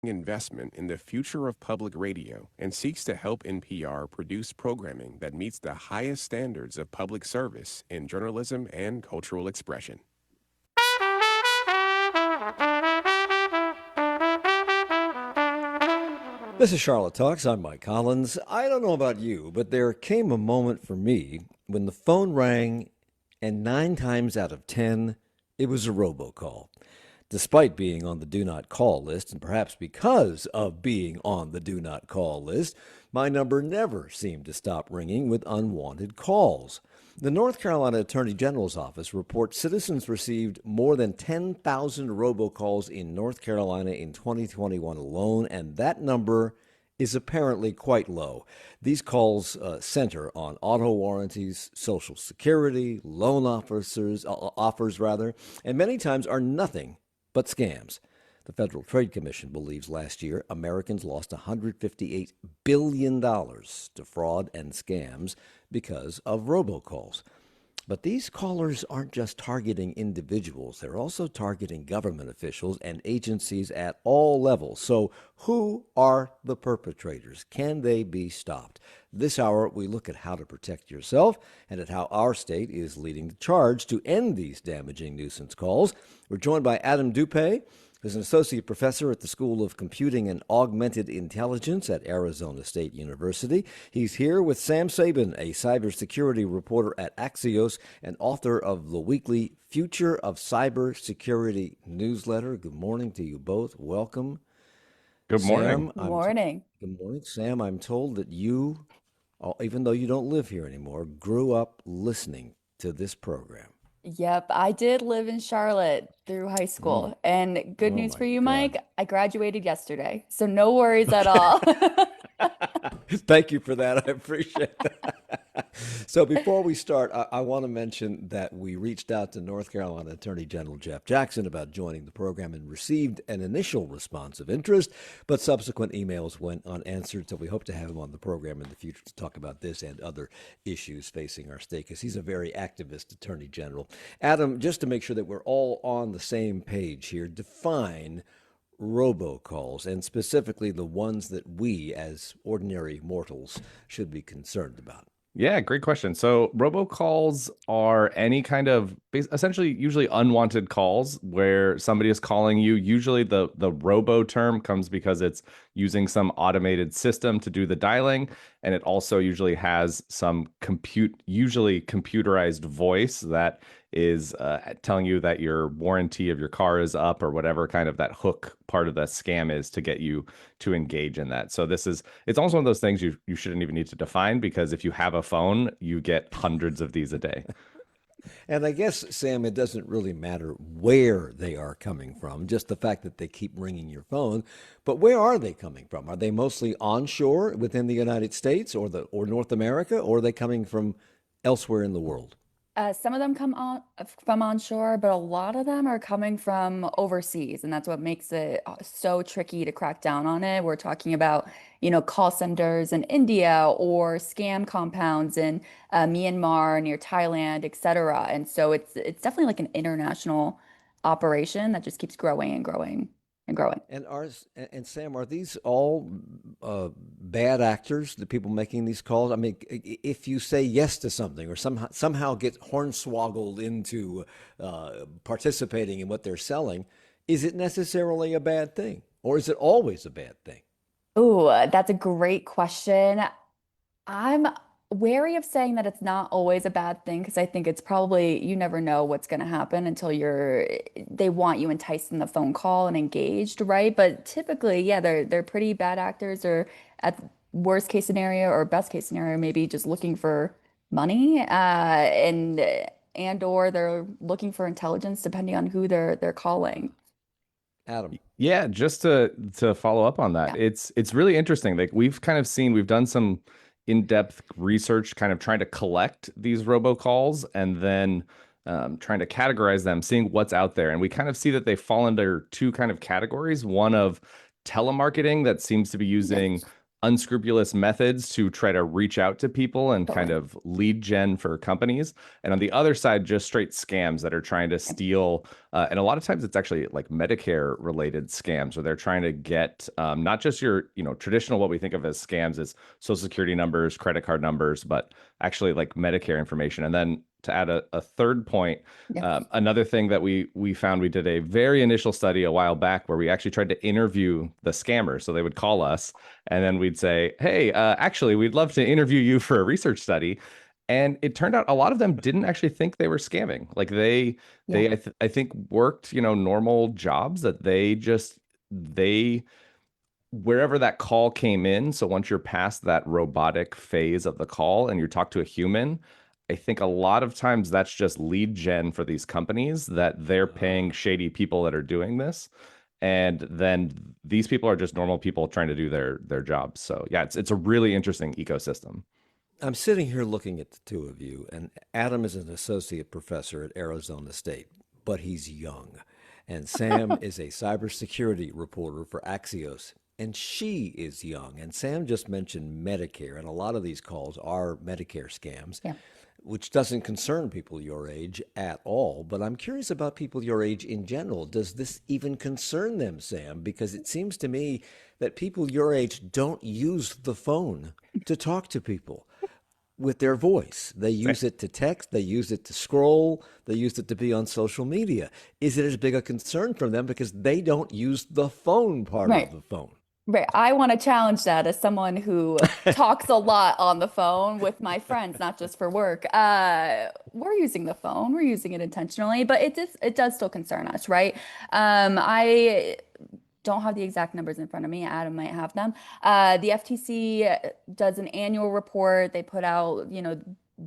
investment in the future of public radio and seeks to help NPR produce programming that meets the highest standards of public service in journalism and cultural expression. This is Charlotte Talks. I'm Mike Collins. I don't know about you, but there came a moment for me when the phone rang, and 9 times out of 10, it was a robocall. Despite being on the do not call list, and perhaps because of being on the do not call list, my number never seemed to stop ringing with unwanted calls. The North Carolina Attorney General's office reports citizens received more than 10,000 robocalls in North Carolina in 2021 alone, and that number is apparently quite low. These calls center on auto warranties, Social Security, loan offers rather, and many times are nothing but scams. The Federal Trade Commission believes last year Americans lost $158 billion to fraud and scams because of robocalls. But these callers aren't just targeting individuals, they're also targeting government officials and agencies at all levels. So, who are the perpetrators? Can they be stopped? This hour, we look at how to protect yourself and at how our state is leading the charge to end these damaging nuisance calls. We're joined by Adam Doupé, who's an associate professor at the School of Computing and Augmented Intelligence at Arizona State University. He's here with Sam Sabin, a cybersecurity reporter at Axios and author of the weekly Future of Cybersecurity newsletter. Good morning to you both. Welcome. Good morning. Good morning. Good morning, Sam. I'm told that you, even though you don't live here anymore, grew up listening to this program. Yep, I did live in Charlotte through high school. And good Oh news my for you, God. Mike, I graduated yesterday. So no worries at all. Thank you for that. I appreciate that. So before we start, I want to mention that we reached out to North Carolina Attorney General Jeff Jackson about joining the program and received an initial response of interest, but subsequent emails went unanswered. So we hope to have him on the program in the future to talk about this and other issues facing our state, because he's a very activist Attorney General. Adam, just to make sure that we're all on the same page here, define robocalls, and specifically the ones that we as ordinary mortals should be concerned about. Yeah, great question. So robocalls are any kind of essentially usually unwanted calls where somebody is calling you. Usually the robo term comes because it's using some automated system to do the dialing, and it also usually has some usually computerized voice that is telling you that your warranty of your car is up, or whatever kind of that hook part of the scam is to get you to engage in that. So it's also one of those things you shouldn't even need to define, because if you have a phone, you get hundreds of these a day. And I guess, Sam, it doesn't really matter where they are coming from, just the fact that they keep ringing your phone. But where are they coming from? Are they mostly onshore within the United States or North America, or are they coming from elsewhere in the world? Some of them come on from onshore, but a lot of them are coming from overseas, and that's what makes it so tricky to crack down on it. We're talking about, call centers in India or scam compounds in Myanmar, near Thailand, et cetera. And so it's definitely like an international operation that just keeps growing and growing and growing. And Sam, are these all bad actors, the people making these calls? I mean, if you say yes to something or somehow get hornswoggled into participating in what they're selling, is it necessarily a bad thing, or is it always a bad thing? Oh, that's a great question. I'm wary of saying that it's not always a bad thing, because I think it's probably, you never know what's going to happen until they want you enticed in the phone call and engaged, right? But typically, yeah, they're pretty bad actors, or at worst case scenario or best case scenario, maybe just looking for money, and or they're looking for intelligence, depending on who they're calling. Adam. Yeah, just to follow up on that, Yeah. it's really interesting. Like we've done some in-depth research, kind of trying to collect these robocalls and then trying to categorize them, seeing what's out there. And we kind of see that they fall under two kind of categories. One of telemarketing that seems to be using Yes. unscrupulous methods to try to reach out to people and kind Totally. of lead gen for companies. And on the other side, just straight scams that are trying to Yep. steal. And a lot of times it's actually like Medicare related scams where they're trying to get not just your, traditional, what we think of as scams is social security numbers, credit card numbers, but actually like Medicare information. And then to add a third point, Yes. another thing that we found, we did a very initial study a while back where we actually tried to interview the scammers. So they would call us and then we'd say, hey, actually, we'd love to interview you for a research study. And it turned out a lot of them didn't actually think they were scamming. Like Yeah. I think worked, normal jobs that they wherever that call came in. So once you're past that robotic phase of the call and you talk to a human, I think a lot of times that's just lead gen for these companies that they're paying shady people that are doing this. And then these people are just normal people trying to do their jobs. So yeah, it's a really interesting ecosystem. I'm sitting here looking at the two of you, and Adam is an associate professor at Arizona State, but he's young. And Sam is a cybersecurity reporter for Axios, and she is young. And Sam just mentioned Medicare, and a lot of these calls are Medicare scams, Yeah. which doesn't concern people your age at all. But I'm curious about people your age in general. Does this even concern them, Sam? Because it seems to me that people your age don't use the phone to talk to people with their voice. They use it to text, they use it to scroll, they use it to be on social media. Is it as big a concern for them because they don't use the phone part of Right. the phone? Right. I want to challenge that as someone who talks a lot on the phone with my friends, not just for work. We're using the phone, we're using it intentionally, but it does still concern us, right? I don't have the exact numbers in front of me. Adam might have them. The FTC does an annual report. They put out,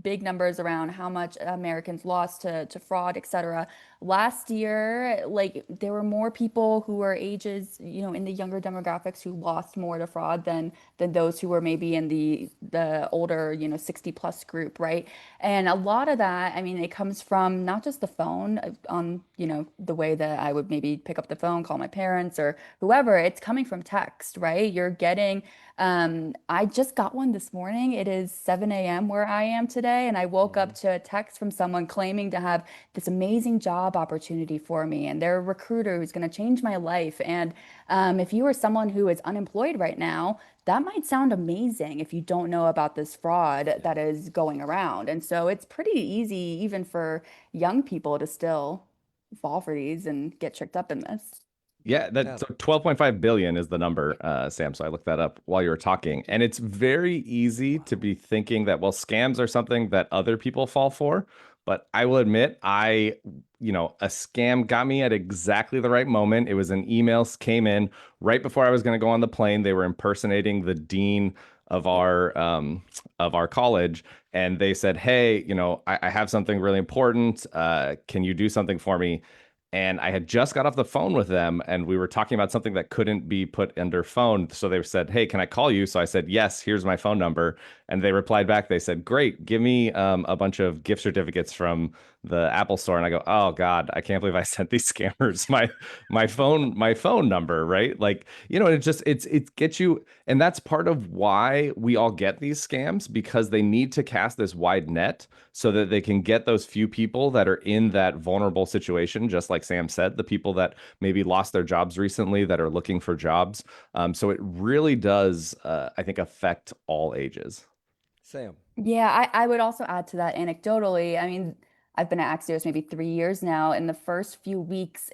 big numbers around how much Americans lost to fraud, et cetera. Last year, like there were more people who were ages, in the younger demographics who lost more to fraud than those who were maybe in the older, 60 plus group, right? And a lot of that, I mean, it comes from not just the phone on, the way that I would maybe pick up the phone, call my parents or whoever. It's coming from text, right? You're getting I just got one this morning. It is 7 a.m. where I am today, and I woke up to a text from someone claiming to have this amazing job opportunity for me, and they're a recruiter who's going to change my life. And if you are someone who is unemployed right now, that might sound amazing if you don't know about this fraud that is going around. And so it's pretty easy, even for young people, to still fall for these and get tricked up in this. Yeah, that so Adam. 12.5 billion is the number, Sam. So I looked that up while you were talking. And it's very easy to be thinking that, well, scams are something that other people fall for. But I will admit, a scam got me at exactly the right moment. It was an email came in right before I was going to go on the plane. They were impersonating the dean of our college, and they said, "Hey, I have something really important. Can you do something for me?" And I had just got off the phone with them and we were talking about something that couldn't be put under phone. So they said, hey, can I call you? So I said, yes, here's my phone number. And they replied back. They said, great, give me a bunch of gift certificates from the Apple store. And I go, oh God, I can't believe I sent these scammers my phone number, right? Like, it gets you. And that's part of why we all get these scams, because they need to cast this wide net so that they can get those few people that are in that vulnerable situation, just like Sam said, the people that maybe lost their jobs recently that are looking for jobs. So it really does, I think, affect all ages. Sam. Yeah, I would also add to that anecdotally. I mean, I've been at Axios maybe 3 years now. In the first few weeks,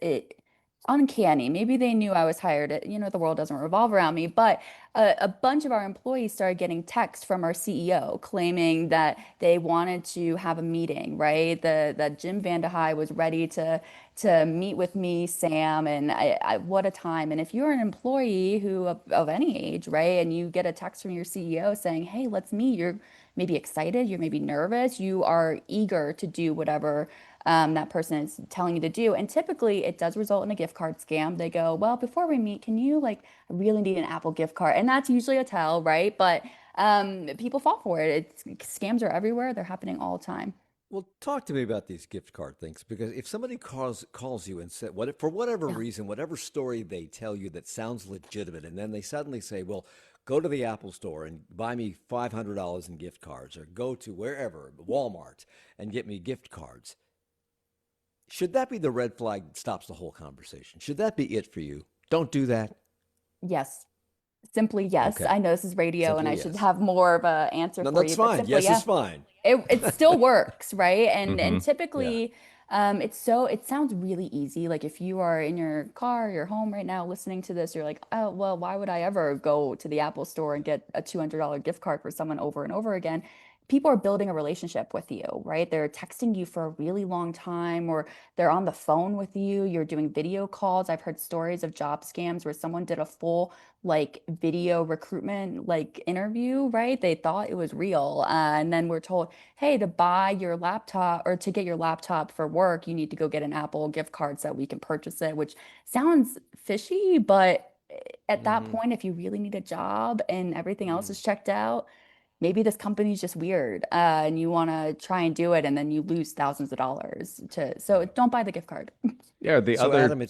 uncanny. Maybe they knew I was hired. The world doesn't revolve around me, but a bunch of our employees started getting texts from our CEO claiming that they wanted to have a meeting, right? That Jim Vandehei was ready to meet with me, Sam, and what a time. And if you're an employee who of any age, right, and you get a text from your CEO saying, "Hey, let's meet," you're maybe excited, you're maybe nervous, you are eager to do whatever that person is telling you to do. And typically it does result in a gift card scam. They go, well, before we meet, can you I really need an Apple gift card? And that's usually a tell, right? But people fall for it. Scams are everywhere. They're happening all the time. Well, talk to me about these gift card things because if somebody calls you and said what for whatever Yeah. reason, whatever story they tell you that sounds legitimate, and then they suddenly say, "Well, go to the Apple Store and buy me $500 in gift cards, or go to wherever Walmart and get me gift cards." Should that be the red flag that stops the whole conversation? Should that be it for you? Don't do that. Yes. Simply yes. Okay, I know this is radio and simply I should yes. have more of a answer No, for that's you, but fine. simply Yes is yes. fine. It still works, right? And Hmm. Yeah. typically, it sounds really easy. Like if you are in your car, your home right now listening to this, you're like, oh, well, why would I ever go to the Apple store and get a $200 gift card for someone over and over again? People are building a relationship with you, right? They're texting you for a really long time, or they're on the phone with you. You're doing video calls. I've heard stories of job scams where someone did a full like video recruitment like interview, right? They thought it was real. And then we're told, hey, to buy your laptop or to get your laptop for work, you need to go get an Apple gift card so that we can purchase it, which sounds fishy, but at that Mm-hmm. point, if you really need a job and everything else Mm-hmm. is checked out, maybe this company's just weird, and you want to try and do it, and then you lose thousands of dollars so Right. don't buy the gift card. Yeah, the So, other Adam,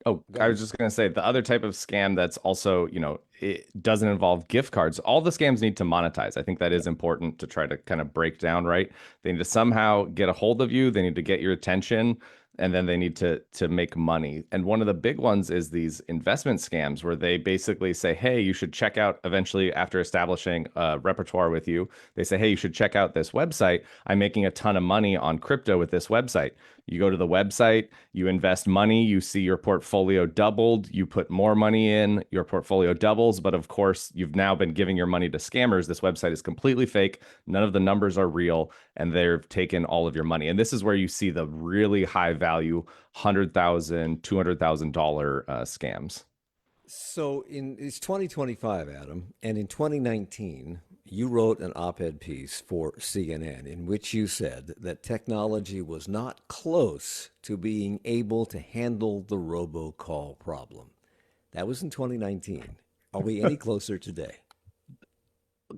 Oh, go I ahead. was just going to say the other type of scam that's also, it doesn't involve gift cards. All the scams need to monetize. I think that is important to try to kind of break down, right? They need to somehow get a hold of you. They need to get your attention, and then they need to make money. And one of the big ones is these investment scams where they basically say, "Hey, you should check out," eventually after establishing a repertoire with you, they say, "Hey, you should check out this website. I'm making a ton of money on crypto with this website." You go to the website, you invest money, you see your portfolio doubled, you put more money in, your portfolio doubles. But of course, you've now been giving your money to scammers. This website is completely fake. None of the numbers are real, and they've taken all of your money. And this is where you see the really high value $100,000, $200,000 scams. So it's 2025, Adam, and in 2019, you wrote an op-ed piece for CNN in which you said that technology was not close to being able to handle the robocall problem. That was in 2019. Are we any closer today?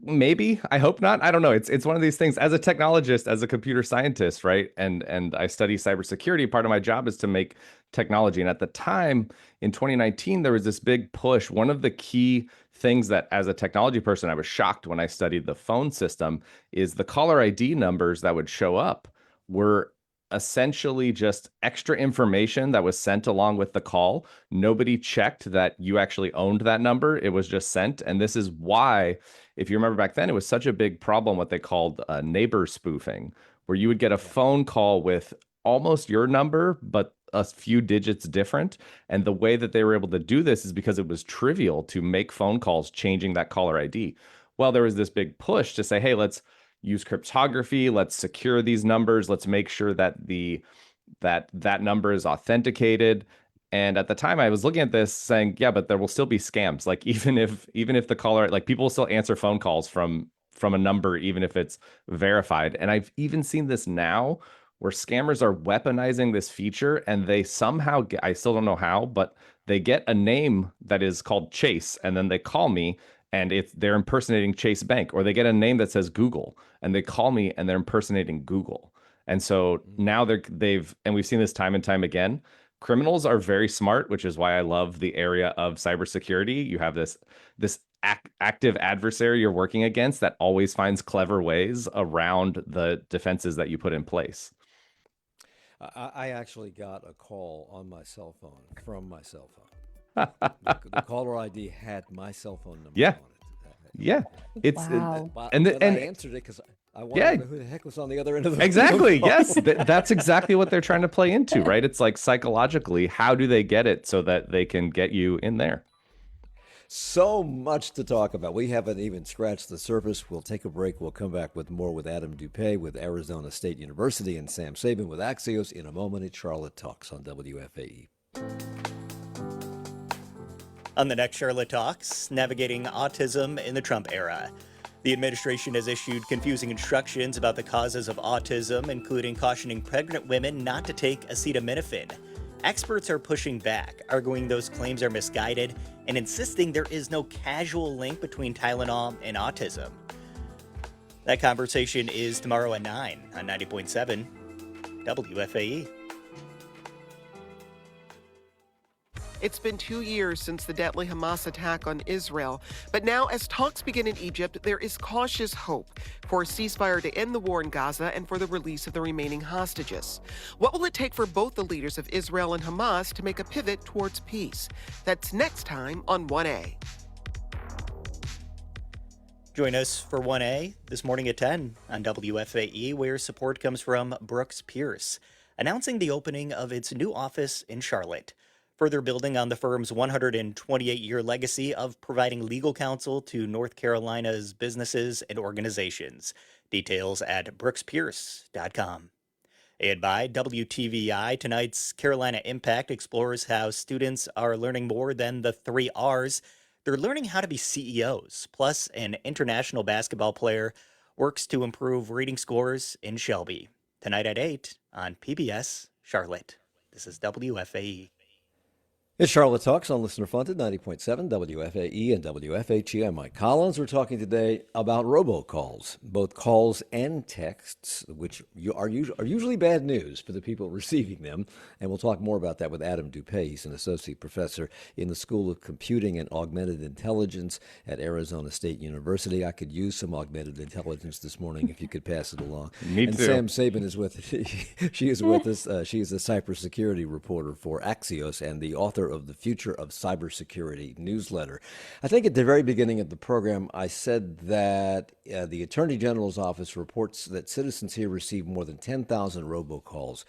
Maybe, I hope not. I don't know. It's one of these things. As a technologist, as a computer scientist, right? And I study cybersecurity. Part of my job is to make technology. And at the time in 2019, there was this big push. One of the key things that as a technology person, I was shocked when I studied the phone system is the caller ID numbers that would show up were essentially just extra information that was sent along with the call. Nobody checked that you actually owned that number. It was just sent. And this is why, if you remember back then, it was such a big problem, what they called neighbor spoofing, where you would get a Yeah. phone call with almost your number, but a few digits different. And the way that they were able to do this is because it was trivial to make phone calls changing that caller ID. Well, there was this big push to say, hey, let's use cryptography, let's secure these numbers, let's make sure that that number is authenticated. And at the time I was looking at this saying, yeah, but there will still be scams. Like even if the caller, like people will still answer phone calls from a number, even if it's verified. And I've even seen this now where scammers are weaponizing this feature and they somehow get, I still don't know how, but they get a name that is called Chase and then they call me and they're impersonating Chase Bank, or they get a name that says Google and they call me and they're impersonating Google. And so now and we've seen this time and time again. Criminals are very smart, which is why I love the area of cybersecurity. You have this active adversary you're working against that always finds clever ways around the defenses that you put in place. I actually got a call on my cell phone from my cell phone. The caller ID had my cell phone number Yeah, on it. yeah. It's Wow. But I and answered it because I wanted yeah, to know who the heck was on the other end of the exactly. phone. Yes, that's exactly what they're trying to play into, right? It's like psychologically, how do they get it so that they can get you in there? So much to talk about. We haven't even scratched the surface. We'll take a break. We'll come back with more with Adam Doupé with Arizona State University and Sam Sabin with Axios in a moment at Charlotte Talks on WFAE. On the next Charlotte Talks, navigating autism in the Trump era. The administration has issued confusing instructions about the causes of autism, including cautioning pregnant women not to take acetaminophen. Experts are pushing back, arguing those claims are misguided and insisting there is no causal link between Tylenol and autism. That conversation is tomorrow at 9 on 90.7 WFAE. It's been 2 years since the deadly Hamas attack on Israel. But now, as talks begin in Egypt, there is cautious hope for a ceasefire to end the war in Gaza and for the release of the remaining hostages. What will it take for both the leaders of Israel and Hamas to make a pivot towards peace? That's next time on 1A. Join us for 1A this morning at 10 on WFAE, where support comes from Brooks Pierce, announcing the opening of its new office in Charlotte, further building on the firm's 128-year legacy of providing legal counsel to North Carolina's businesses and organizations. Details at brookspierce.com. And by WTVI, tonight's Carolina Impact explores how students are learning more than the 3 R's. They're learning how to be CEOs. Plus, an international basketball player works to improve reading scores in Shelby. Tonight at 8 on PBS Charlotte. This is WFAE. It's Charlotte Talks on Listener Funded, 90.7 WFAE and WFHE. I'm Mike Collins. We're talking today about robocalls, both calls and texts, which are usually bad news for the people receiving them. And we'll talk more about that with Adam Doupé. He's an associate professor in the School of Computing and Augmented Intelligence at Arizona State University. I could use some augmented intelligence this morning if you could pass it along. Me and too. Sam Sabin is with she is with us. She is a cybersecurity reporter for Axios and the author of the Future of Cybersecurity newsletter. I think at the very beginning of the program, I said that the Attorney General's office reports that citizens here received more than 10,000 robocalls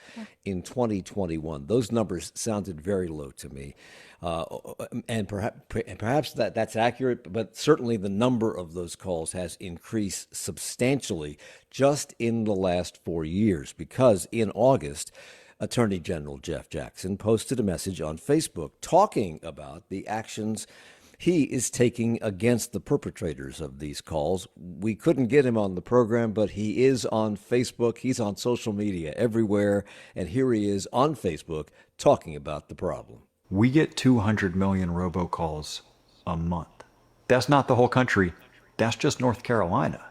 in 2021. Those numbers sounded very low to me. And perhaps that's accurate, but certainly the number of those calls has increased substantially just in the last 4 years, because in August, Attorney General Jeff Jackson posted a message on Facebook talking about the actions he is taking against the perpetrators of these calls. We couldn't get him on the program, but he is on Facebook. He's on social media everywhere, and here he is on Facebook talking about the problem. We get 200 million robocalls a month. That's not the whole country. That's just North Carolina.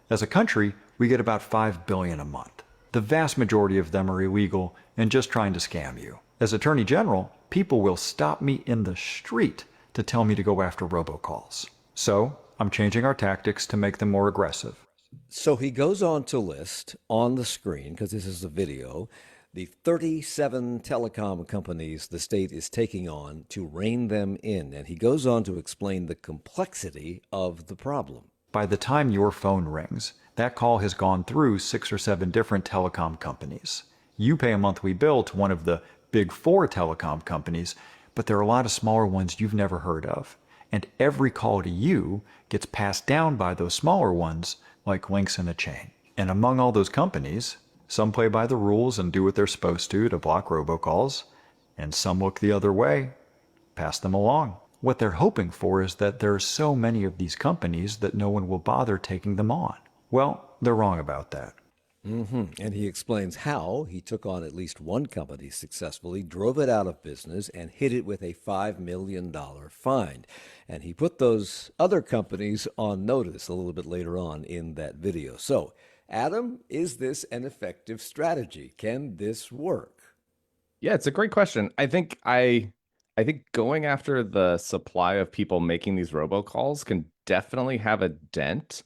As a country, we get about 5 billion a month. The vast majority of them are illegal and just trying to scam you. As Attorney General, people will stop me in the street to tell me to go after robocalls. So I'm changing our tactics to make them more aggressive. So he goes on to list on the screen, because this is a video, the 37 telecom companies the state is taking on to rein them in. And he goes on to explain the complexity of the problem. By the time your phone rings, that call has gone through 6 or 7 different telecom companies. You pay a monthly bill to one of the big 4 telecom companies, but there are a lot of smaller ones you've never heard of. And every call to you gets passed down by those smaller ones like links in a chain. And among all those companies, some play by the rules and do what they're supposed to block robocalls, and some look the other way, pass them along. What they're hoping for is that there are so many of these companies that no one will bother taking them on. Well, they're wrong about that. And he explains how he took on at least one company successfully, drove it out of business, and hit it with a $5 million fine. And he put those other companies on notice a little bit later on in that video. So, Adam, is this an effective strategy? Can this work? Yeah, it's a great question. I think going after the supply of people making these robocalls can definitely have a dent.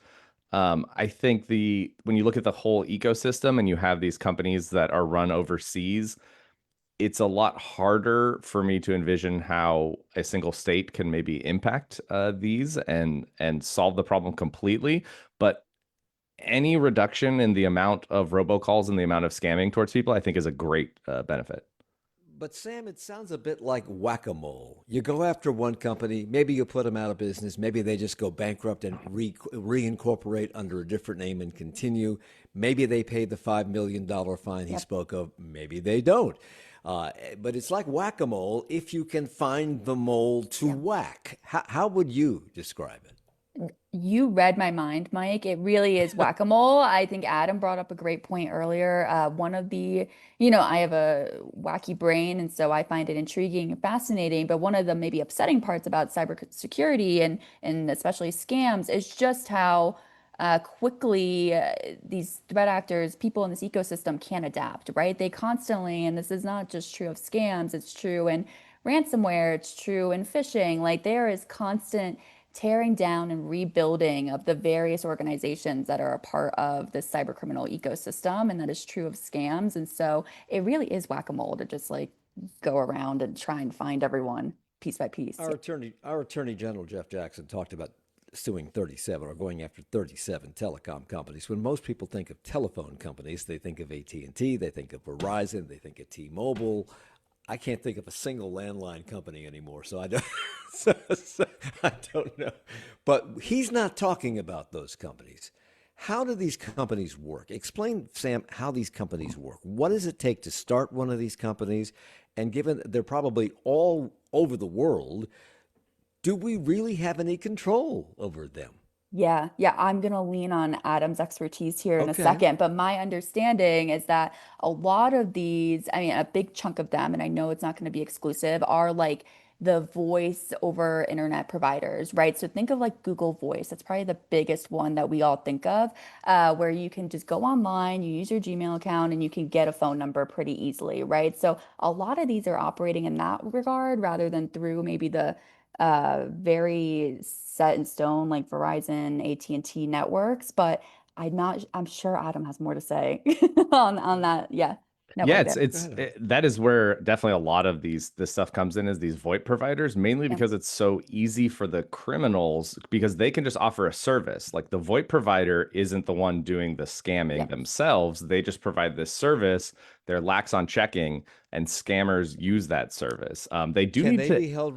I think when you look at the whole ecosystem and you have these companies that are run overseas, it's a lot harder for me to envision how a single state can maybe impact these and solve the problem completely. But any reduction in the amount of robocalls and the amount of scamming towards people, I think, is a great benefit. But Sam, it sounds a bit like whack-a-mole. You go after one company, maybe you put them out of business, maybe they just go bankrupt and reincorporate under a different name and continue. Maybe they pay the $5 million fine he spoke of, maybe they don't. But it's like whack-a-mole if you can find the mole to whack. How would you describe it? You read my mind, Mike. It really is whack-a-mole. I think Adam brought up a great point earlier. One of the, I have a wacky brain, and so I find it intriguing and fascinating. But one of the maybe upsetting parts about cybersecurity and especially scams is just how quickly these threat actors, people in this ecosystem can adapt, right? They constantly, and this is not just true of scams, it's true in ransomware, it's true in phishing. Like there is constant tearing down and rebuilding of the various organizations that are a part of this cyber criminal ecosystem. And that is true of scams. And so it really is whack-a-mole to just like go around and try and find everyone piece by piece. Our attorney general Jeff Jackson talked about suing 37 or going after 37 telecom companies. When most people think of telephone companies, they think of AT&T, they think of Verizon, they think of T-Mobile. I can't think of a single landline company anymore, so I don't. So I don't know. But he's not talking about those companies. How do these companies work? Explain, Sam, how these companies work. What does it take to start one of these companies? And given they're probably all over the world, do we really have any control over them? Yeah, I'm going to lean on Adam's expertise here in a Okay. second, but my understanding is that a lot of these, I mean, a big chunk of them, and I know it's not going to be exclusive, are like the voice over internet providers, right? So think of like Google Voice. That's probably the biggest one that we all think of, where you can just go online, you use your Gmail account, and you can get a phone number pretty easily, right? So a lot of these are operating in that regard rather than through maybe the very set in stone like Verizon, AT&T networks, but I'm sure Adam has more to say on that. Yeah, Yeah, network there. that is where definitely a lot of this stuff comes in, is these VoIP providers, mainly Yeah. because it's so easy for the criminals because they can just offer a service. Like the VoIP provider isn't the one doing the scamming Yep. themselves. They just provide this service. They're lax on checking, and scammers use that service. They do Can need they to. be held?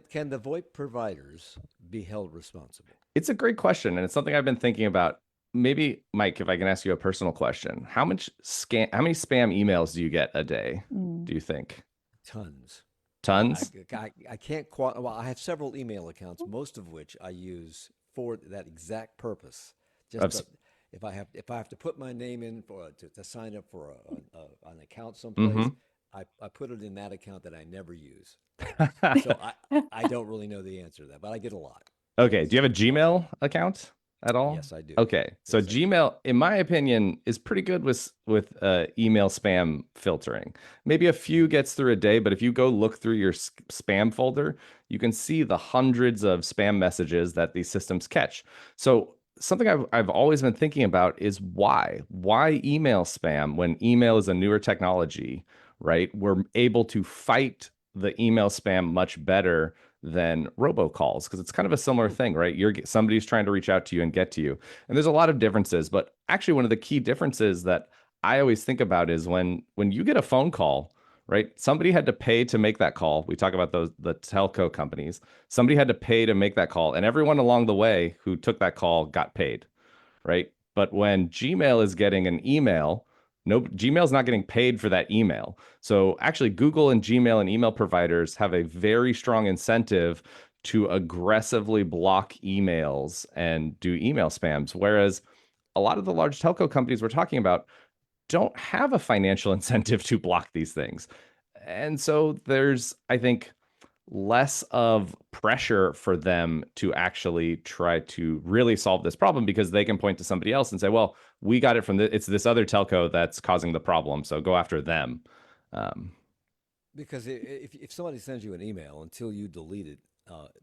Can the VoIP providers be held responsible? It's a great question, and it's something I've been thinking about. Maybe, Mike, if I can ask you a personal question, how many spam emails do you get a day? Mm. Do you think? Tons. Tons? I can't well, I have several email accounts, most of which I use for that exact purpose. Just if I have to put my name in to sign up for an account someplace, I put it in that account that I never use. So I don't really know the answer to that, but I get a lot. Okay. Do you have a Gmail account at all? Yes, I do. Okay. So Yes, I do. Gmail, in my opinion, is pretty good with email spam filtering. Maybe a few gets through a day, but if you go look through your spam folder, you can see the hundreds of spam messages that these systems catch. So something I've always been thinking about is why email spam when email is a newer technology, right? We're able to fight the email spam much better than robocalls, because it's kind of a similar thing, right? Somebody's trying to reach out to you and get to you. And there's a lot of differences, but actually one of the key differences that I always think about is when you get a phone call, right? Somebody had to pay to make that call. We talk about the telco companies. Somebody had to pay to make that call, and everyone along the way who took that call got paid, right? But when Gmail is getting an email, no, Gmail's not getting paid for that email. So actually, Google and Gmail and email providers have a very strong incentive to aggressively block emails and do email spams. Whereas a lot of the large telco companies we're talking about don't have a financial incentive to block these things. And so there's, I think, less of pressure for them to actually try to really solve this problem, because they can point to somebody else and say, well, we got it from it's this other telco that's causing the problem, so go after them. Because if somebody sends you an email, until you delete it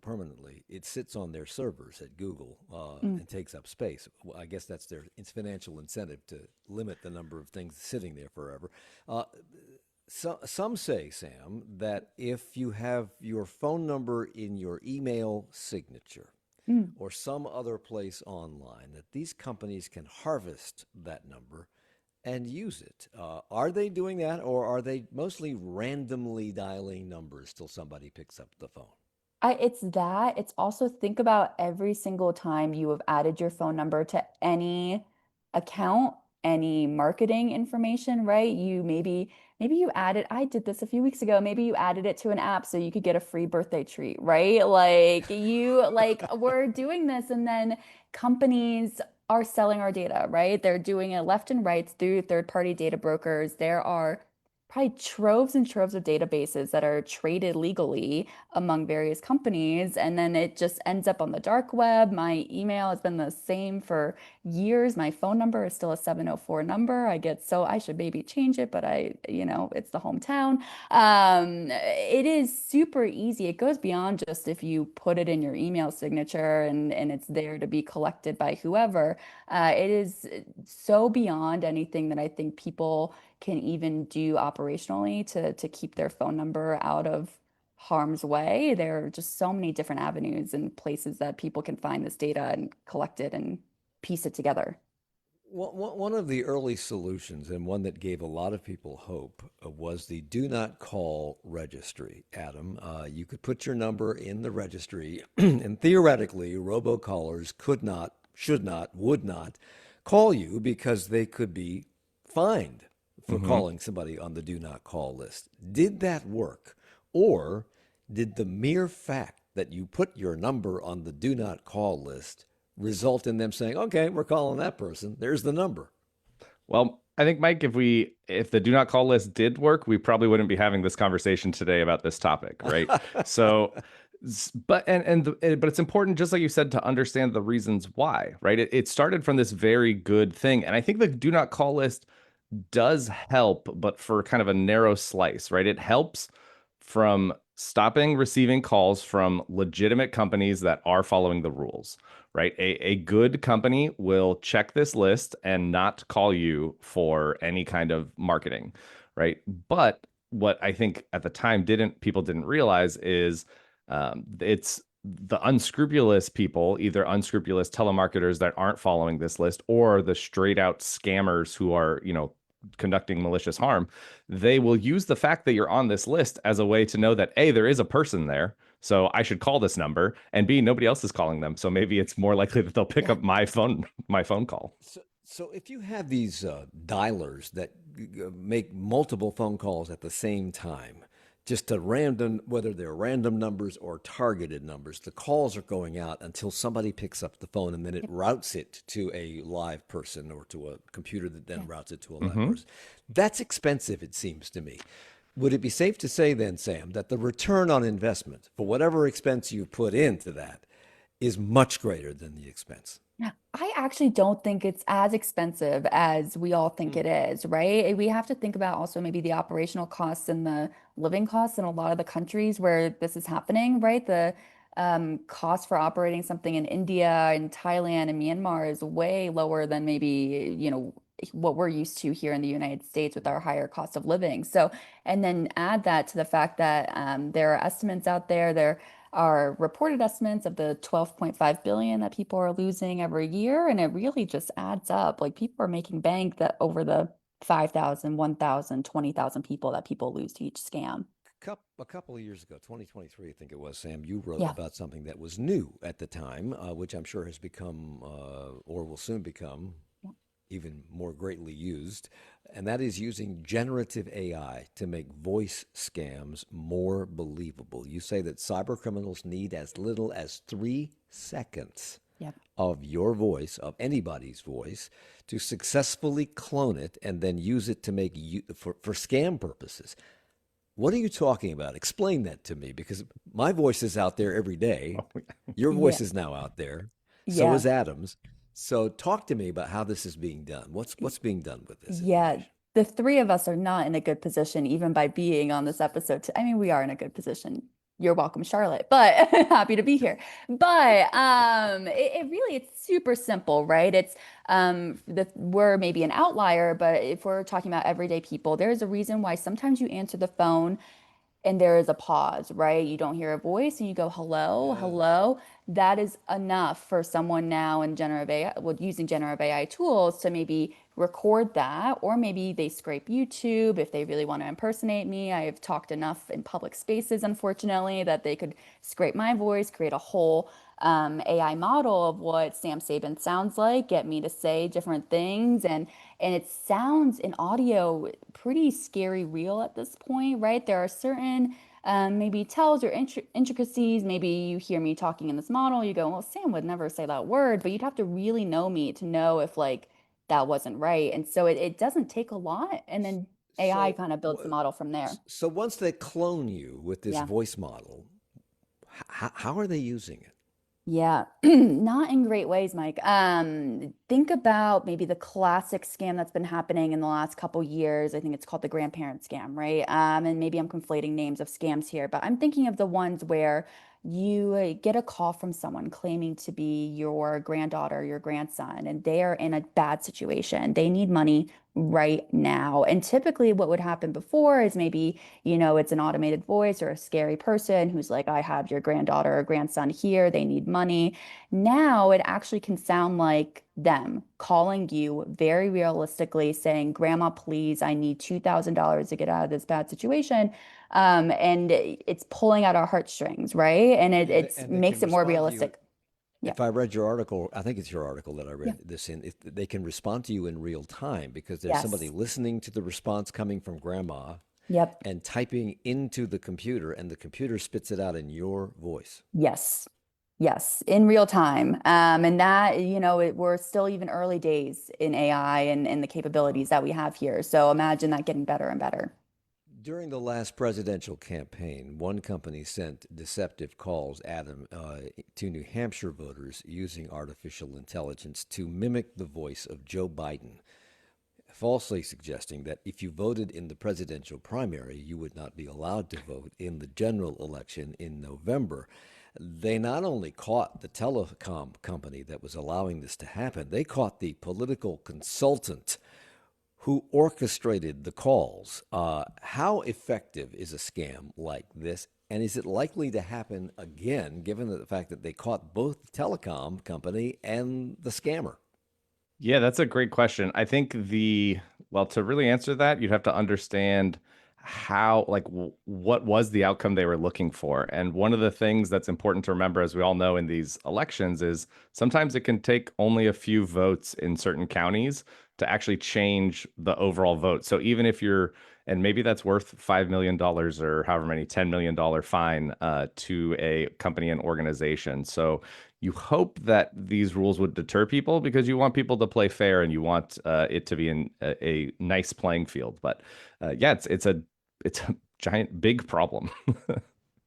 permanently, it sits on their servers at Google and takes up space. Well, I guess that's it's financial incentive to limit the number of things sitting there forever. So, some say, Sam, that if you have your phone number in your email signature or some other place online, that these companies can harvest that number and use it. Are they doing that, or are they mostly randomly dialing numbers till somebody picks up the phone? It's that. It's also think about every single time you have added your phone number to any account, any marketing information, right? Maybe you added, I did this a few weeks ago. Maybe you added it to an app so you could get a free birthday treat, right? We're doing this, and then companies are selling our data, right? They're doing it left and right through third-party data brokers. There are probably troves and troves of databases that are traded legally among various companies. And then it just ends up on the dark web. My email has been the same for years. My phone number is still a 704 number. I should maybe change it, but it's the hometown. It is super easy. It goes beyond just if you put it in your email signature and it's there to be collected by whoever. It is so beyond anything that I think people can even do operationally to keep their phone number out of harm's way. There are just so many different avenues and places that people can find this data and collect it and piece it together. One of the early solutions, and one that gave a lot of people hope, was the do not call registry. Adam, you could put your number in the registry, and theoretically, robocallers could not, should not, would not call you because they could be fined for calling somebody on the do not call list. Did that work? Or did the mere fact that you put your number on the do not call list result in them saying, okay, we're calling that person, there's the number? Well, I think, Mike, if the do not call list did work, we probably wouldn't be having this conversation today about this topic, right? So, but it's important, just like you said, to understand the reasons why, right? It started from this very good thing, and I think the do not call list does help, but for kind of a narrow slice, right? It helps from stopping receiving calls from legitimate companies that are following the rules, right? A good company will check this list and not call you for any kind of marketing, right? But what I think at the time people didn't realize is it's the unscrupulous people, either unscrupulous telemarketers that aren't following this list, or the straight out scammers who are, conducting malicious harm. They will use the fact that you're on this list as a way to know that A, there is a person there, so I should call this number, and B, nobody else is calling them, so maybe it's more likely that they'll pick up my phone call. So if you have these dialers that make multiple phone calls at the same time, just to random, whether they're random numbers or targeted numbers, the calls are going out until somebody picks up the phone, and then it routes it to a live person or to a computer that then routes it to a live person. That's expensive, it seems to me. Would it be safe to say then, Sam, that the return on investment for whatever expense you put into that is much greater than the expense? Yeah, I actually don't think it's as expensive as we all think it is, right? We have to think about also maybe the operational costs and the living costs in a lot of the countries where this is happening, right? The cost for operating something in India and Thailand and Myanmar is way lower than maybe, what we're used to here in the United States with our higher cost of living. So, and then add that to the fact that there are estimates out there are reported estimates of the 12.5 billion that people are losing every year. And it really just adds up. Like people are making bank that over the 5,000, 1,000, 20,000 people that people lose to each scam. A couple of years ago, 2023, I think it was, Sam, you wrote about something that was new at the time, which I'm sure has become or will soon become even more greatly used, and that is using generative AI to make voice scams more believable. You say that cyber criminals need as little as 3 seconds of your voice, of anybody's voice, to successfully clone it and then use it to make for scam purposes. What are you talking about? Explain that to me, because my voice is out there every day. Your voice is now out there. So is Adam's. So talk to me about how this is being done. What's being done with this? Yeah, the three of us are not in a good position, even by being on this episode. I mean, we are in a good position. You're welcome, Charlotte, but happy to be here. But it's super simple, right? It's we're maybe an outlier, but if we're talking about everyday people, there's a reason why sometimes you answer the phone and there is a pause, right? You don't hear a voice and you go, hello, hello. That is enough for someone now in generative AI, using generative AI tools to maybe record that, or maybe they scrape YouTube if they really want to impersonate me. I have talked enough in public spaces, unfortunately, that they could scrape my voice, create a whole AI model of what Sam Sabin sounds like, get me to say different things, and it sounds in audio pretty scary real at this point, right? There are certain maybe tells or intricacies. Maybe you hear me talking in this model, you go, well, Sam would never say that word, but you'd have to really know me to know if like that wasn't right. And so it doesn't take a lot. And then AI So, kind of builds the model from there. so once they clone you with this Yeah. voice model, how are they using it? Yeah, not in great ways, Mike. Think about maybe the classic scam that's been happening in the last couple years. I think it's called the grandparent scam, right? And maybe I'm conflating names of scams here, but I'm thinking of the ones where you get a call from someone claiming to be your granddaughter, your grandson, and they are in a bad situation. They need money right now. And typically, what would happen before is maybe, it's an automated voice or a scary person who's like, I have your granddaughter or grandson here. They need money. Now it actually can sound like them calling you very realistically saying, Grandma, please, I need $2,000 to get out of this bad situation. And it's pulling at our heartstrings, right? And it They makes can it more respond to you. realistic. Yeah. If I read your article, I think it's your article that I Yeah. read this in, if they can respond to you in real time because there's somebody Yes. listening to the response coming from grandma Yep. and typing into the computer, and the computer spits it out in your voice. Yes. Yes, in real time. And that, we're still even early days in AI and the capabilities that we have here. So imagine that getting better and better. During the last presidential campaign, one company sent deceptive calls, Adam, to New Hampshire voters using artificial intelligence to mimic the voice of Joe Biden, falsely suggesting that if you voted in the presidential primary, you would not be allowed to vote in the general election in November. They not only caught the telecom company that was allowing this to happen, they caught the political consultant who orchestrated the calls. How effective is a scam like this? And is it likely to happen again, given the fact that they caught both the telecom company and the scammer? Yeah, that's a great question. I think to really answer that, you'd have to understand how, what was the outcome they were looking for. And one of the things that's important to remember, as we all know in these elections, is sometimes it can take only a few votes in certain counties to actually change the overall vote. So even if and maybe that's worth $5 million or however many $10 million fine to a company and organization. So you hope that these rules would deter people because you want people to play fair and you want it to be in a nice playing field. But it's a giant, big problem.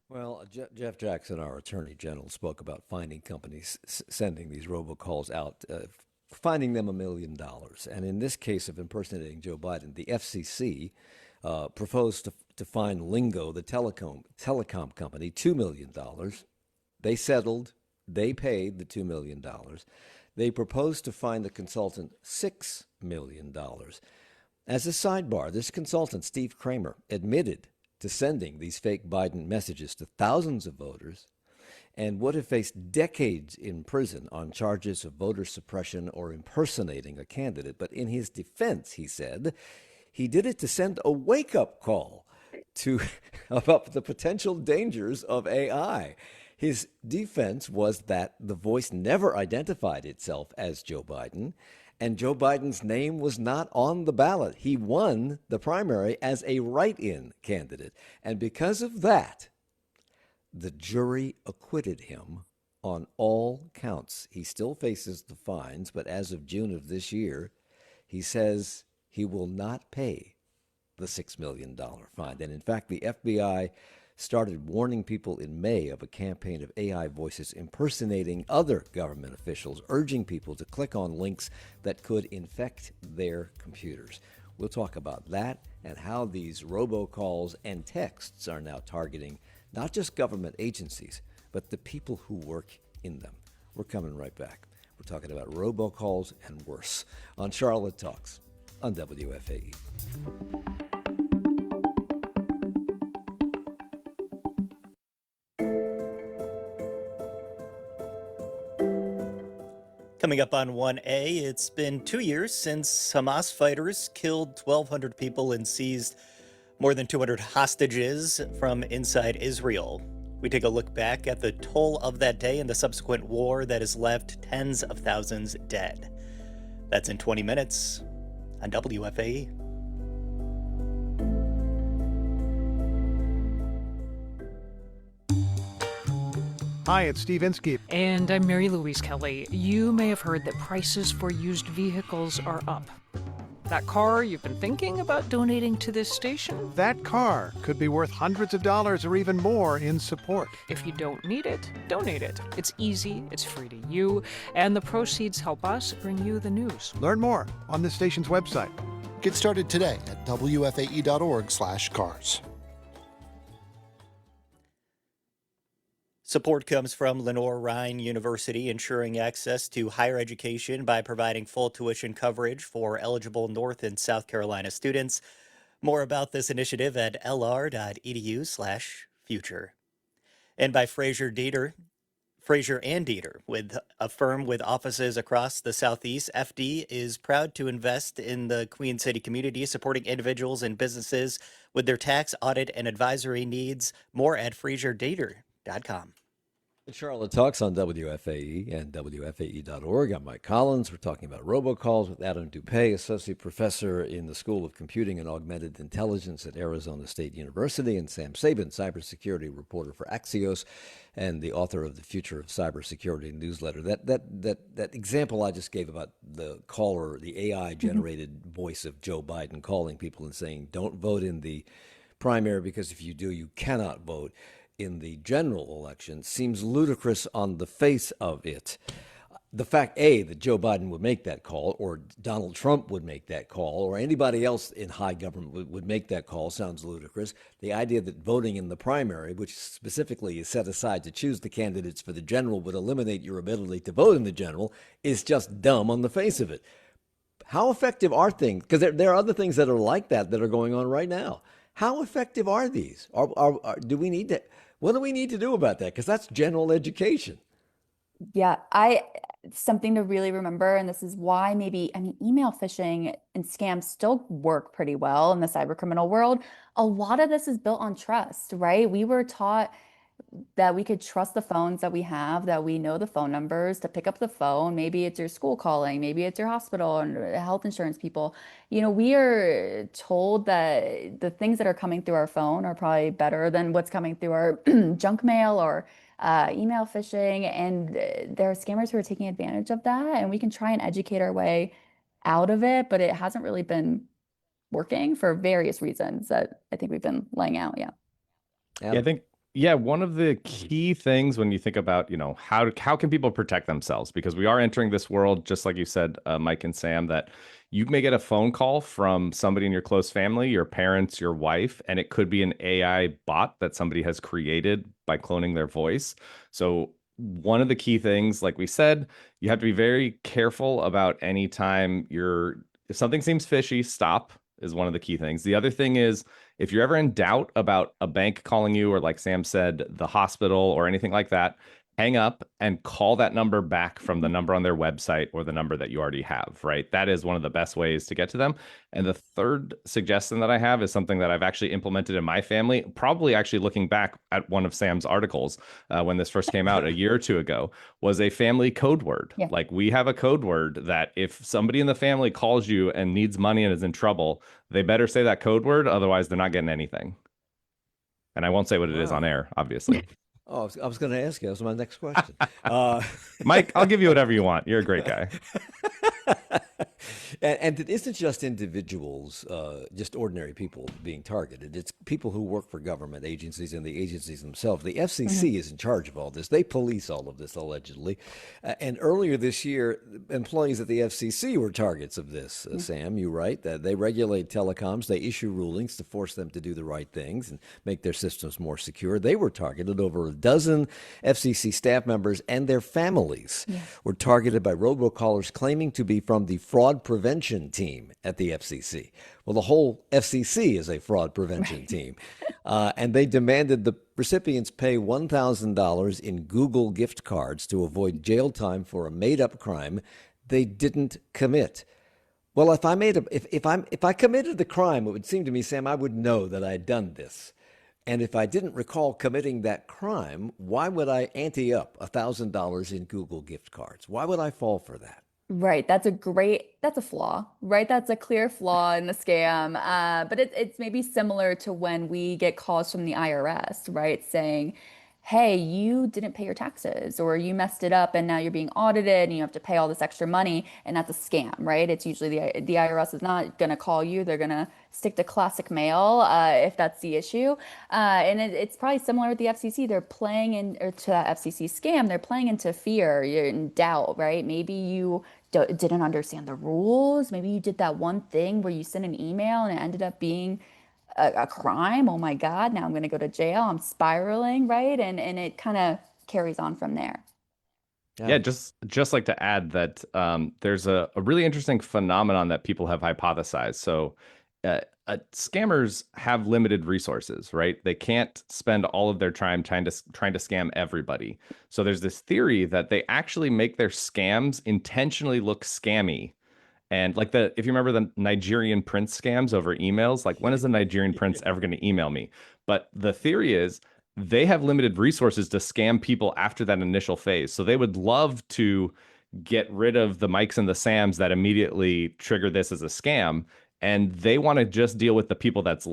Well, Jeff Jackson, our Attorney General, spoke about finding companies sending these robocalls out, finding them $1 million. And in this case of impersonating Joe Biden, the FCC proposed to fine Lingo, the telecom company, $2 million. They settled. They paid the $2 million. They proposed to fine the consultant $6 million. As a sidebar, this consultant, Steve Kramer, admitted to sending these fake Biden messages to thousands of voters and would have faced decades in prison on charges of voter suppression or impersonating a candidate. But in his defense, he said he did it to send a wake-up call about the potential dangers of AI. His defense was that the voice never identified itself as Joe Biden, and Joe Biden's name was not on the ballot. He won the primary as a write-in candidate. And because of that, the jury acquitted him on all counts. He still faces the fines, but as of June of this year, he says he will not pay the $6 million fine. And in fact, the FBI started warning people in May of a campaign of AI voices impersonating other government officials, urging people to click on links that could infect their computers. We'll talk about that and how these robocalls and texts are now targeting not just government agencies, but the people who work in them. We're coming right back. We're talking about robocalls and worse on Charlotte Talks on WFAE. Coming up on 1A, it's been 2 years since Hamas fighters killed 1,200 people and seized more than 200 hostages from inside Israel. We take a look back at the toll of that day and the subsequent war that has left tens of thousands dead. That's in 20 minutes on WFAE. Hi, it's Steve Inskeep. And I'm Mary Louise Kelly. You may have heard that prices for used vehicles are up. That car you've been thinking about donating to this station? That car could be worth hundreds of dollars or even more in support. If you don't need it, donate it. It's easy, it's free to you, and the proceeds help us bring you the news. Learn more on the station's website. Get started today at WFAE.org/cars. Support comes from Lenore-Rhine University, ensuring access to higher education by providing full tuition coverage for eligible North and South Carolina students. More about this initiative at lr.edu/future. And by Fraser and Dieter, with a firm with offices across the Southeast. FD is proud to invest in the Queen City community, supporting individuals and businesses with their tax, audit, and advisory needs. More at FraserDieter.com. Charlotte Talks on WFAE and WFAE.org. I'm Mike Collins. We're talking about robocalls with Adam Doupé, Associate Professor in the School of Computing and Augmented Intelligence at Arizona State University, and Sam Sabin, Cybersecurity Reporter for Axios and the author of the Future of Cybersecurity newsletter. That example I just gave about the caller, the AI-generated voice of Joe Biden calling people and saying, don't vote in the primary because if you do, you cannot vote in the general election, seems ludicrous on the face of it. The fact, that Joe Biden would make that call, or Donald Trump would make that call, or anybody else in high government would make that call sounds ludicrous. The idea that voting in the primary, which specifically is set aside to choose the candidates for the general, would eliminate your ability to vote in the general is just dumb on the face of it. How effective are things? Because there are other things that are like that are going on right now. How effective are these? Do we need to? What do we need to do about that? Because that's general education. Yeah, something to really remember, and this is why email phishing and scams still work pretty well in the cyber criminal world. A lot of this is built on trust, right? We were taught that we could trust the phones that we have, that we know the phone numbers to pick up the phone. Maybe it's your school calling, maybe it's your hospital and health insurance people. We are told that the things that are coming through our phone are probably better than what's coming through our junk mail or email phishing. And there are scammers who are taking advantage of that. And we can try and educate our way out of it, but it hasn't really been working for various reasons that I think we've been laying out. Yeah. I think one of the key things when you think about, how can people protect themselves? Because we are entering this world, just like you said, Mike and Sam, that you may get a phone call from somebody in your close family, your parents, your wife, and it could be an AI bot that somebody has created by cloning their voice. So one of the key things, like we said, you have to be very careful about any time if something seems fishy, stop is one of the key things. The other thing is, if you're ever in doubt about a bank calling you, or like Sam said, the hospital or anything like that, hang up and call that number back from the number on their website or the number that you already have, right? That is one of the best ways to get to them. And the third suggestion that I have is something that I've actually implemented in my family, probably actually looking back at one of Sam's articles when this first came out a year or two ago, was a family code word. Yeah. Like, we have a code word that if somebody in the family calls you and needs money and is in trouble, they better say that code word, otherwise they're not getting anything. And I won't say what it is on air, obviously. Oh, I was going to ask you. That was my next question. Mike, I'll give you whatever you want. You're a great guy. And it isn't just individuals, just ordinary people being targeted. It's people who work for government agencies and the agencies themselves. The FCC is in charge of all this. They police all of this, allegedly. And earlier this year, employees at the FCC were targets of this. Sam, you right. They regulate telecoms. They issue rulings to force them to do the right things and make their systems more secure. They were targeted. Over a dozen FCC staff members and their families were targeted by robocallers claiming to be from the fraud prevention team at the FCC. Well, the whole FCC is a fraud prevention team. And they demanded the recipients pay $1,000 in Google gift cards to avoid jail time for a made-up crime they didn't commit. Well, if I committed the crime, it would seem to me, Sam, I would know that I had done this. And if I didn't recall committing that crime, why would I ante up $1,000 in Google gift cards? Why would I fall for that? Right. That's a flaw, right? That's a clear flaw in the scam. But it's maybe similar to when we get calls from the IRS, right? Saying, hey, you didn't pay your taxes or you messed it up and now you're being audited and you have to pay all this extra money, and that's a scam, right? It's usually the IRS is not going to call you. They're going to stick to classic mail if that's the issue. And it's probably similar with the FCC. They're playing in or to that FCC scam. They're playing into fear, you're in doubt, right? Maybe you didn't understand the rules. Maybe you did that one thing where you sent an email and it ended up being a crime. Oh my God, now I'm going to go to jail. I'm spiraling, right? And it kind of carries on from there. Yeah, just like to add that there's a really interesting phenomenon that people have hypothesized. So scammers have limited resources, right? They can't spend all of their time trying to scam everybody. So there's this theory that they actually make their scams intentionally look scammy. And like if you remember the Nigerian prince scams over emails, like when is the Nigerian prince ever going to email me? But the theory is they have limited resources to scam people after that initial phase. So they would love to get rid of the Mikes and the Sams that immediately trigger this as a scam. And they want to just deal with the people that's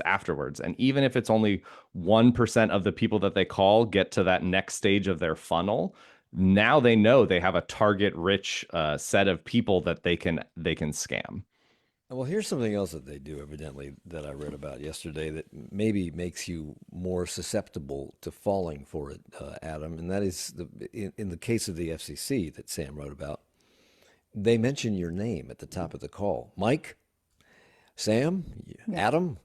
afterwards. And even if it's only 1% of the people that they call get to that next stage of their funnel, now they know they have a target rich set of people that they can scam. Well, here's something else that they do, evidently, that I read about yesterday that maybe makes you more susceptible to falling for it, Adam. And that is in the case of the FCC that Sam wrote about, they mention your name at the top of the call. Mike, Sam, Adam.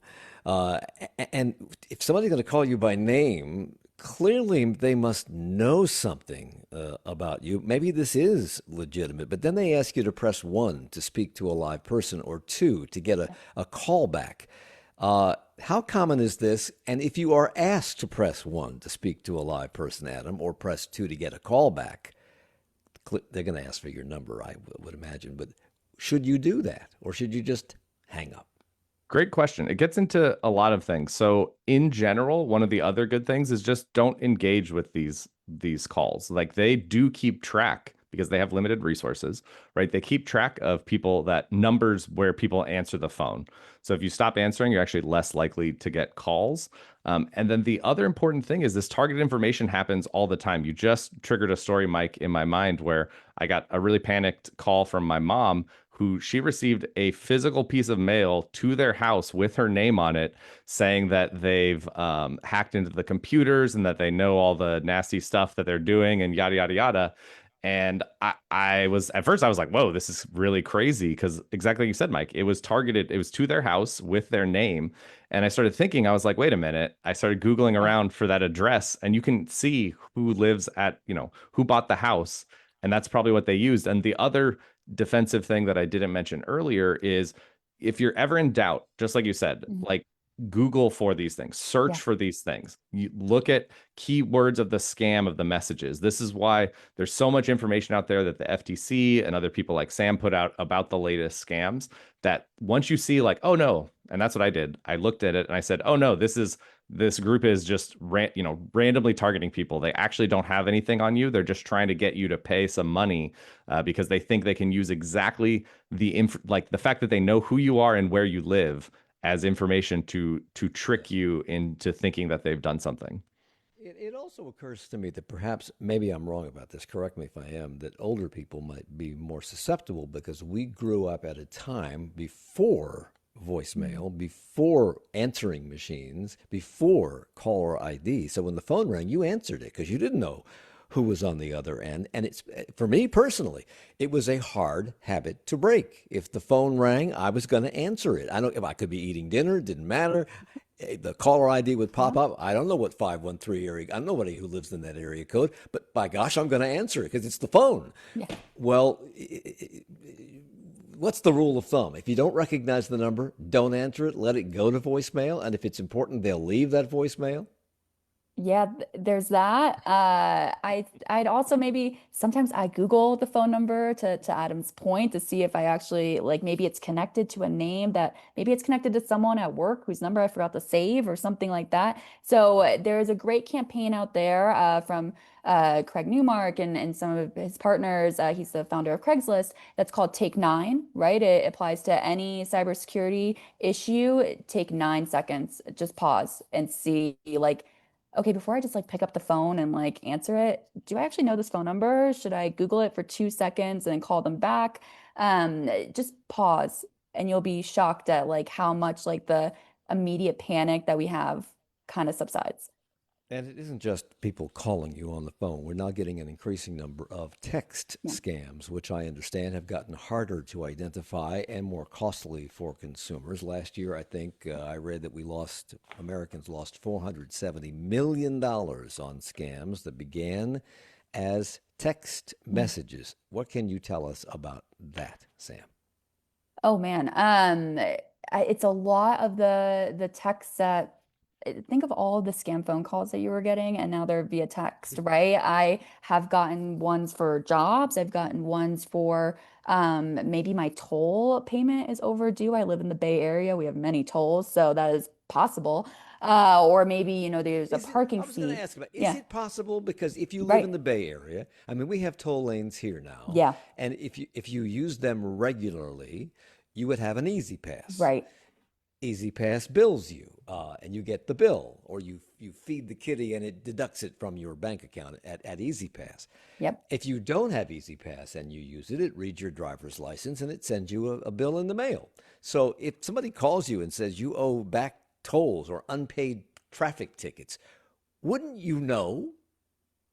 And if somebody's going to call you by name, clearly they must know something about you. Maybe this is legitimate, but then they ask you to press 1 to speak to a live person or 2 to get a call back. How common is this? And if you are asked to press 1 to speak to a live person, Adam, or press 2 to get a call back, they're going to ask for your number, I would imagine. But should you do that, or should you just hang up? Great question. It gets into a lot of things. So in general, one of the other good things is just don't engage with these calls. Like they do keep track because they have limited resources, right? They keep track of numbers where people answer the phone. So if you stop answering, you're actually less likely to get calls. And then the other important thing is this targeted information happens all the time. You just triggered a story, Mike, in my mind where I got a really panicked call from my mom who she received a physical piece of mail to their house with her name on it, saying that they've hacked into the computers and that they know all the nasty stuff that they're doing and yada, yada, yada. And I was, at first I was like, whoa, this is really crazy. Because exactly like you said, Mike, it was targeted. It was to their house with their name. And I started thinking, I was like, wait a minute. I started Googling around for that address and you can see who lives at, who bought the house. And that's probably what they used. And the other defensive thing that I didn't mention earlier is if you're ever in doubt, just like you said, like Google for these things, search for these things. You look at keywords of the scam of the messages. This is why there's so much information out there that the FTC and other people like Sam put out about the latest scams that once you see like, oh no, and that's what I did. I looked at it and I said, oh no, this group is just randomly targeting people. They actually don't have anything on you. They're just trying to get you to pay some money because they think they can use exactly the fact that they know who you are and where you live as information to trick you into thinking that they've done something. It also occurs to me that perhaps, maybe I'm wrong about this, correct me if I am, that older people might be more susceptible because we grew up at a time before voicemail, before answering machines, before caller ID. So when the phone rang, you answered it because you didn't know who was on the other end. And it's, for me personally, it was a hard habit to break. If the phone rang, I was going to answer it. If I could be eating dinner, it didn't matter. The caller ID would pop up. I don't know what 513 area. I don't know nobody who lives in that area code, but by gosh, I'm going to answer it because it's the phone. Yeah. Well, what's the rule of thumb? If you don't recognize the number, don't answer it. Let it go to voicemail. And if it's important, they'll leave that voicemail. Yeah, there's that. I'd also maybe sometimes I Google the phone number to Adam's point to see if I actually maybe it's connected to a name that maybe it's connected to someone at work whose number I forgot to save or something like that. So there's a great campaign out there from Craig Newmark and some of his partners. He's the founder of Craigslist. That's called Take 9, right? It applies to any cybersecurity issue. Take 9 seconds, just pause and see okay, before I just like pick up the phone and like answer it, do I actually know this phone number? Should I Google it for 2 seconds and then call them back? Just pause and you'll be shocked at like how much like the immediate panic that we have kind of subsides. And it isn't just people calling you on the phone. We're now getting an increasing number of text Yeah. scams, which I understand have gotten harder to identify and more costly for consumers. Last year, I think I read that Americans lost $470 million on scams that began as text messages. What can you tell us about that, Sam? Oh man, it's a lot of the texts that think of all the scam phone calls that you were getting, and now they're via text, right? I have gotten ones for jobs. I've gotten ones for maybe my toll payment is overdue. I live in the Bay Area. We have many tolls, so that is possible. Or maybe, there's a I parking was going to fee. ask about, is Yeah, it possible? Because if you live in right. the Bay Area, I mean, we have toll lanes here now, Yeah, and if you use them regularly, you would have an Easy Pass. right. Easy Pass bills you, and you get the bill, or you feed the kitty and it deducts it from your bank account at Easy Pass. Yep. If you don't have Easy Pass and you use it, it reads your driver's license and it sends you a bill in the mail. So if somebody calls you and says you owe back tolls or unpaid traffic tickets, wouldn't you know?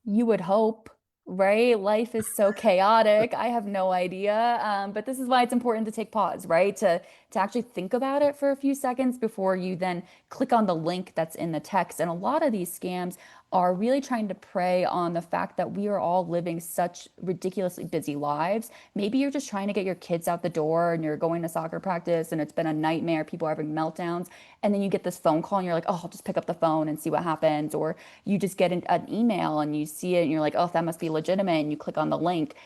You would hope, right? Life is so chaotic. I have no idea. But this is why it's important to take pause, right? To actually think about it for a few seconds before you then click on the link that's in the text. And a lot of these scams are really trying to prey on the fact that we are all living such ridiculously busy lives. Maybe you're just trying to get your kids out the door and you're going to soccer practice and it's been a nightmare. People are having meltdowns. And then you get this phone call and you're like, oh, I'll just pick up the phone and see what happens. Or you just get an email and you see it and you're like, oh, that must be legitimate. And you click on the link.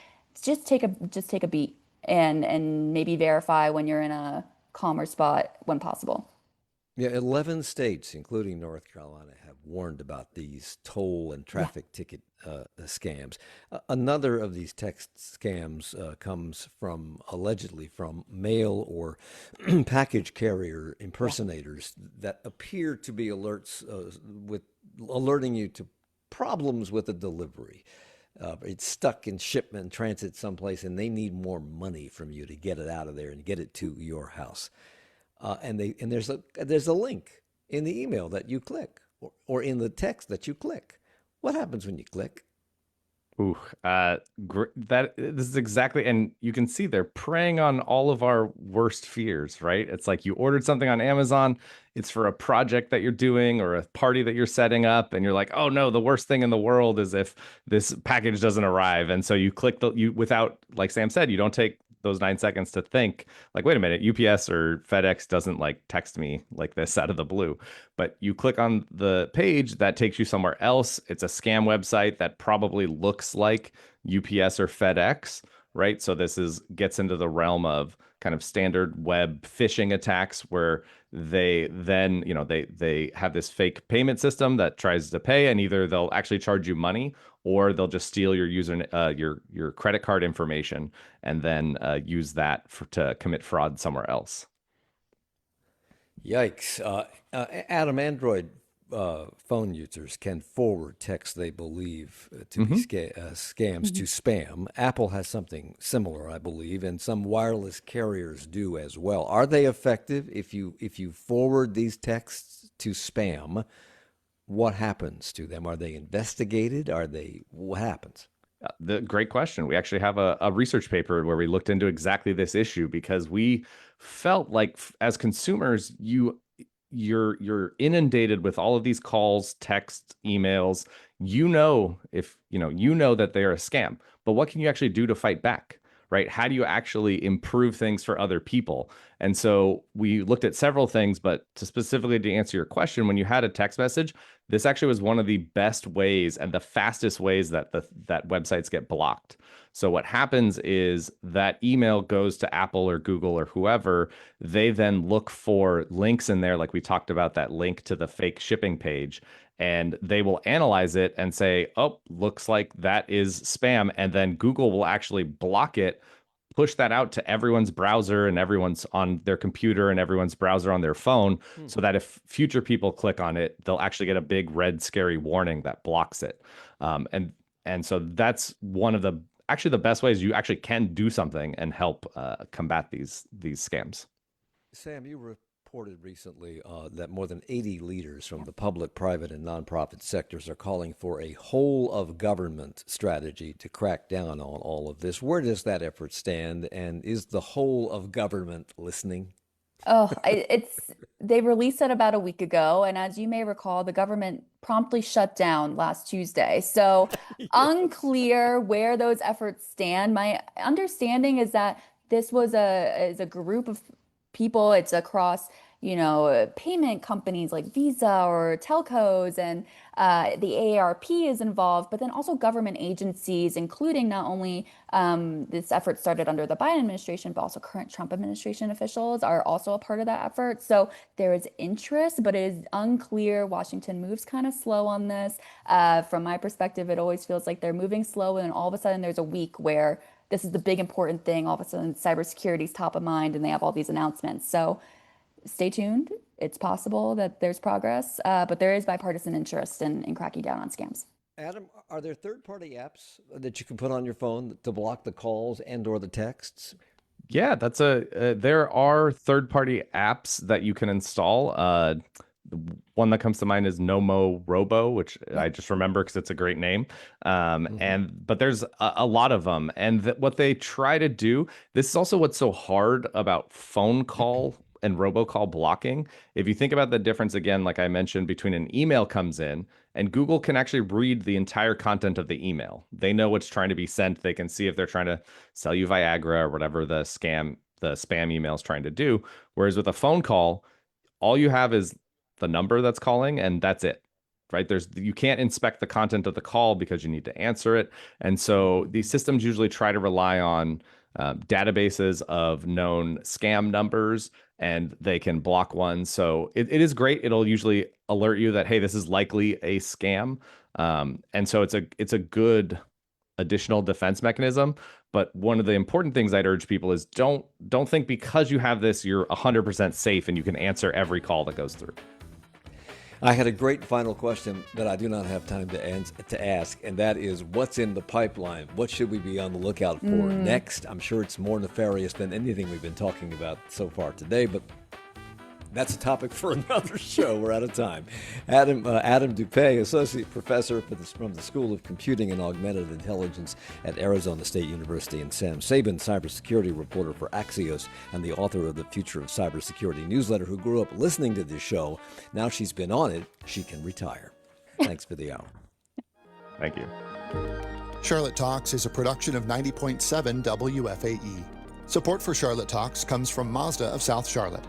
Just take a beat and maybe verify when you're in a calmer spot when possible. Yeah, 11 states, including North Carolina, have warned about these toll and Yeah. traffic ticket scams. Another of these text scams comes allegedly from mail or package carrier impersonators that appear to be alerts with alerting you to problems with a delivery. It's stuck in shipment transit someplace, and they need more money from you to get it out of there and get it to your house. And there's a link in the email that you click, or in the text that you click. What happens when you click? Ooh, this is exactly, and you can see they're preying on all of our worst fears, right? It's like you ordered something on Amazon, it's for a project that you're doing or a party that you're setting up, and you're like, oh no, the worst thing in the world is if this package doesn't arrive. And so you click without, like Sam said, you don't take those 9 seconds to think like, wait a minute, UPS or FedEx doesn't like text me like this out of the blue. But you click on the page that takes you somewhere else. It's a scam website that probably looks like UPS or FedEx, right? So this gets into the realm of kind of standard web phishing attacks where they then, they have this fake payment system that tries to pay, and either they'll actually charge you money or they'll just steal your credit card information and then use that to commit fraud somewhere else. Yikes. Adam, Android phone users can forward text they believe to be scams to spam. Apple has something similar, I believe, and some wireless carriers do as well. Are they effective? If you forward these texts to spam, what happens to them? Are they investigated? What happens? The great question. We actually have a research paper where we looked into exactly this issue because we felt like as consumers, you're inundated with all of these calls, texts, emails. If that they are a scam, but what can you actually do to fight back? Right? How do you actually improve things for other people? And so we looked at several things, but specifically to answer your question, when you had a text message, this actually was one of the best ways and the fastest ways that that websites get blocked. So what happens is that email goes to Apple or Google or whoever. They then look for links in there, like we talked about that link to the fake shipping page, and they will analyze it and say, oh, looks like that is spam. And then Google will actually block it push that out to everyone's browser and everyone's on their computer and everyone's browser on their phone, so that if future people click on it, they'll actually get a big red scary warning that blocks it. And so that's one of the best ways you actually can do something and help combat these scams. Sam, you reported recently that more than 80 leaders from the public, private, and nonprofit sectors are calling for a whole of government strategy to crack down on all of this. Where does that effort stand? And is the whole of government listening? Oh, they released it about a week ago, and as you may recall, the government promptly shut down last Tuesday. So unclear where those efforts stand. My understanding is that this was a group of people. It's across, payment companies like Visa or telcos, and the AARP is involved, but then also government agencies, including not only this effort started under the Biden administration, but also current Trump administration officials are also a part of that effort. So there is interest, but it is unclear. Washington moves kind of slow on this. From my perspective, it always feels like they're moving slow, and all of a sudden there's a week where this is the big important thing. All of a sudden, cybersecurity is top of mind, and they have all these announcements. So stay tuned. It's possible that there's progress, but there is bipartisan interest in cracking down on scams. Adam, are there third-party apps that you can put on your phone to block the calls and/or the texts? Yeah, there are third-party apps that you can install. The one that comes to mind is Nomo Robo, which I just remember because it's a great name. But there's a lot of them. And what they try to do, this is also what's so hard about phone call and robocall blocking. If you think about the difference, again, like I mentioned, between an email comes in and Google can actually read the entire content of the email. They know what's trying to be sent. They can see if they're trying to sell you Viagra or whatever the spam email is trying to do. Whereas with a phone call, all you have is the number that's calling, and that's it, right? You can't inspect the content of the call because you need to answer it. And so these systems usually try to rely on databases of known scam numbers, and they can block one. So it is great. It'll usually alert you that, hey, this is likely a scam. And so it's a good additional defense mechanism. But one of the important things I'd urge people is don't think because you have this, you're 100% safe and you can answer every call that goes through. I had a great final question that I do not have time to ask, and that is, what's in the pipeline? What should we be on the lookout for next? I'm sure it's more nefarious than anything we've been talking about so far today, but that's a topic for another show. We're out of time. Adam Doupé, Associate Professor from the School of Computing and Augmented Intelligence at Arizona State University, and Sam Sabin, cybersecurity reporter for Axios and the author of the Future of Cybersecurity newsletter, who grew up listening to this show. Now she's been on it, she can retire. Thanks for the hour. Thank you. Charlotte Talks is a production of 90.7 WFAE. Support for Charlotte Talks comes from Mazda of South Charlotte.